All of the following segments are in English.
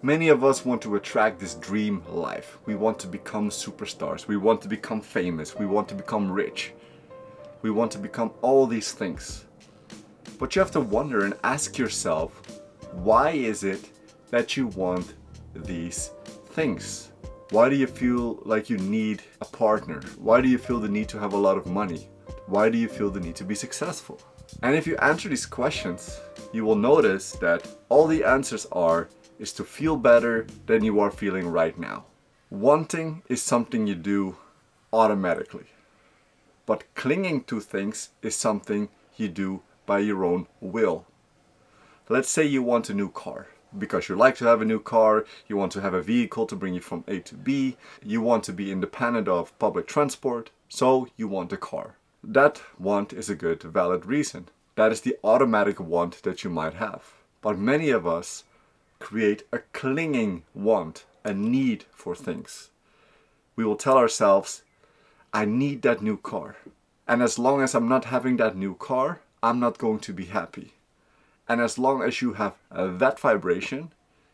Many of us want to attract this dream life. We want to become superstars. We want to become famous. We want to become rich. We want to become all these things. But you have to wonder and ask yourself, why is it that you want these things? Why do you feel like you need a partner? Why do you feel the need to have a lot of money? Why do you feel the need to be successful? And if you answer these questions, you will notice that all the answers is to feel better than you are feeling right now. Wanting is something you do automatically. But clinging to things is something you do by your own will. Let's say you want a new car because you like to have a new car, you want to have a vehicle to bring you from A to B, you want to be independent of public transport, so you want a car. That want is a good, valid reason. That is the automatic want that you might have. But many of us create a clinging want, a need for things. We will tell ourselves, I need that new car. And as long as I'm not having that new car, I'm not going to be happy. And as long as you have that vibration,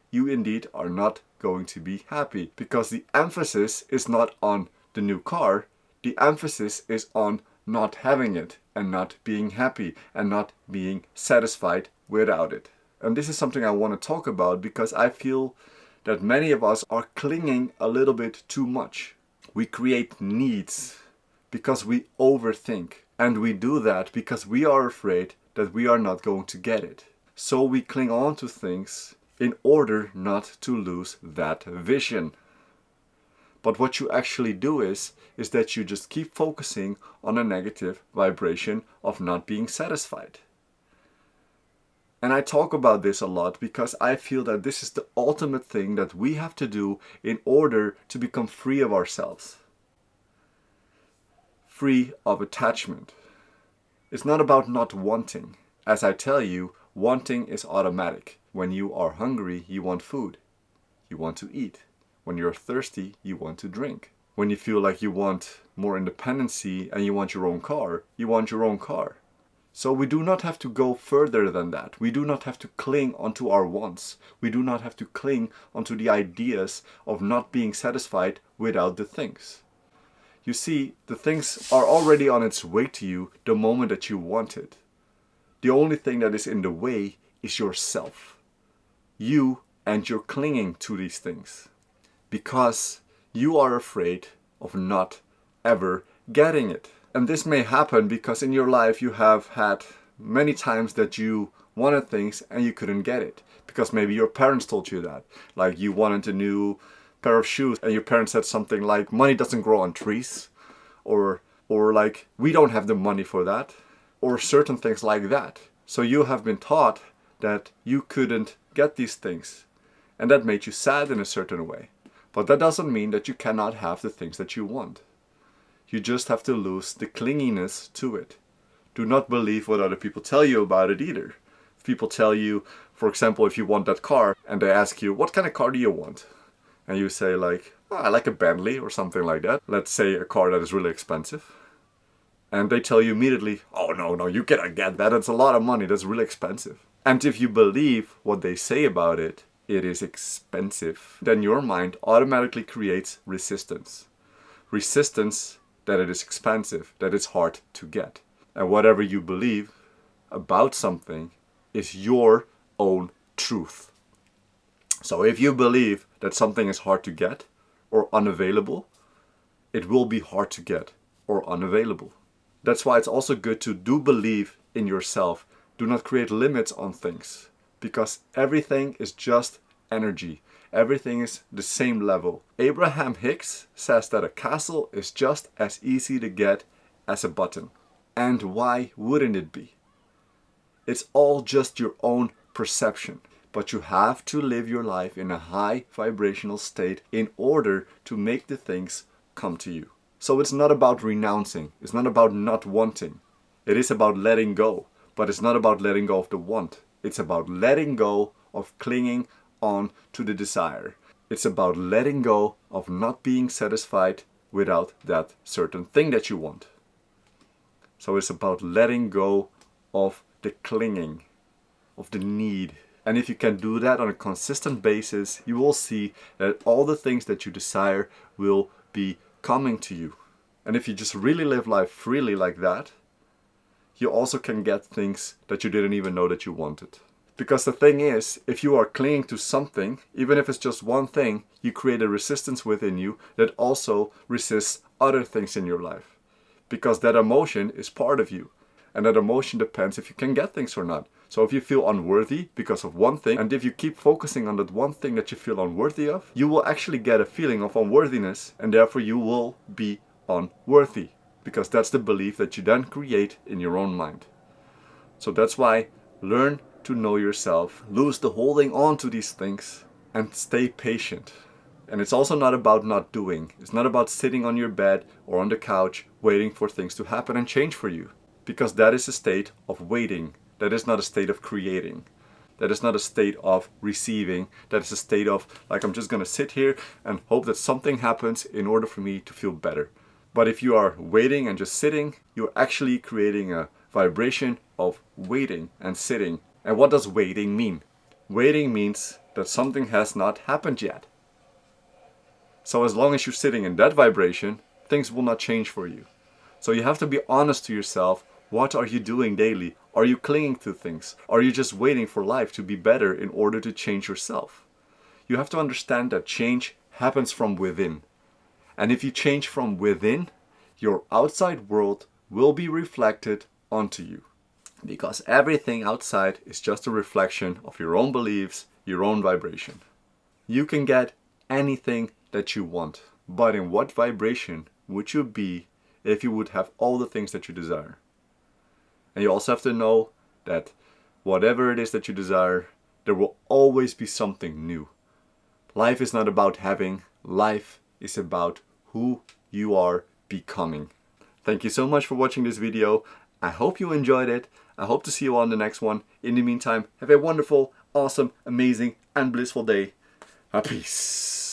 you indeed are not going to be happy. Because the emphasis is not on the new car, the emphasis is on not having it and not being happy and not being satisfied without it. And this is something I want to talk about because I feel that many of us are clinging a little bit too much. We create needs because we overthink. And we do that because we are afraid that we are not going to get it. So we cling on to things in order not to lose that vision. But what you actually do is that you just keep focusing on a negative vibration of not being satisfied. And I talk about this a lot because I feel that this is the ultimate thing that we have to do in order to become free of ourselves. Free of attachment. It's not about not wanting. As I tell you, wanting is automatic. When you are hungry, you want food. You want to eat. When you're thirsty, you want to drink. When you feel like you want more independency and you want your own car, you want your own car. So we do not have to go further than that. We do not have to cling onto our wants. We do not have to cling onto the ideas of not being satisfied without the things. You see, the things are already on its way to you the moment that you want it. The only thing that is in the way is yourself. You and you're clinging to these things because you are afraid of not ever getting it. And this may happen because in your life you have had many times that you wanted things and you couldn't get it. Because maybe your parents told you that. Like you wanted a new pair of shoes and your parents said something like, money doesn't grow on trees. Or like, we don't have the money for that. Or certain things like that. So you have been taught that you couldn't get these things. And that made you sad in a certain way. But that doesn't mean that you cannot have the things that you want. You just have to lose the clinginess to it. Do not believe what other people tell you about it either. If people tell you, for example, if you want that car and they ask you, what kind of car do you want? And you say like, oh, I like a Bentley or something like that. Let's say a car that is really expensive. And they tell you immediately, oh no, you cannot get that. It's a lot of money. That's really expensive. And if you believe what they say about it, it is expensive, then your mind automatically creates resistance. Resistance that it is expensive, that it's hard to get. And whatever you believe about something is your own truth. So if you believe that something is hard to get or unavailable, it will be hard to get or unavailable. That's why it's also good to do believe in yourself. Do not create limits on things, because everything is just energy. Everything is the same level. Abraham Hicks says that a castle is just as easy to get as a button. And why wouldn't it be? It's all just your own perception. But you have to live your life in a high vibrational state in order to make the things come to you. So it's not about renouncing. It's not about not wanting. It is about letting go. But it's not about letting go of the want. It's about letting go of clinging on to the desire. It's about letting go of not being satisfied without that certain thing that you want. So it's about letting go of the clinging, of the need. And if you can do that on a consistent basis, you will see that all the things that you desire will be coming to you. And if you just really live life freely like that, you also can get things that you didn't even know that you wanted. Because the thing is, if you are clinging to something, even if it's just one thing, you create a resistance within you that also resists other things in your life. Because that emotion is part of you. And that emotion depends if you can get things or not. So if you feel unworthy because of one thing, and if you keep focusing on that one thing that you feel unworthy of, you will actually get a feeling of unworthiness, and therefore you will be unworthy. Because that's the belief that you then create in your own mind. So that's why learn to know yourself, lose the holding on to these things, and stay patient. And it's also not about not doing. It's not about sitting on your bed or on the couch waiting for things to happen and change for you. Because that is a state of waiting. That is not a state of creating. That is not a state of receiving. That is a state of, like, I'm just gonna sit here and hope that something happens in order for me to feel better. But if you are waiting and just sitting, you're actually creating a vibration of waiting and sitting. And what does waiting mean? Waiting means that something has not happened yet. So as long as you're sitting in that vibration, things will not change for you. So you have to be honest to yourself. What are you doing daily? Are you clinging to things? Are you just waiting for life to be better in order to change yourself? You have to understand that change happens from within. And if you change from within, your outside world will be reflected onto you. Because everything outside is just a reflection of your own beliefs, your own vibration. You can get anything that you want, but in what vibration would you be if you would have all the things that you desire? And you also have to know that whatever it is that you desire, there will always be something new. Life is not about having, life is about who you are becoming. Thank you so much for watching this video. I hope you enjoyed it. I hope to see you on the next one. In the meantime, have a wonderful, awesome, amazing, and blissful day. Peace.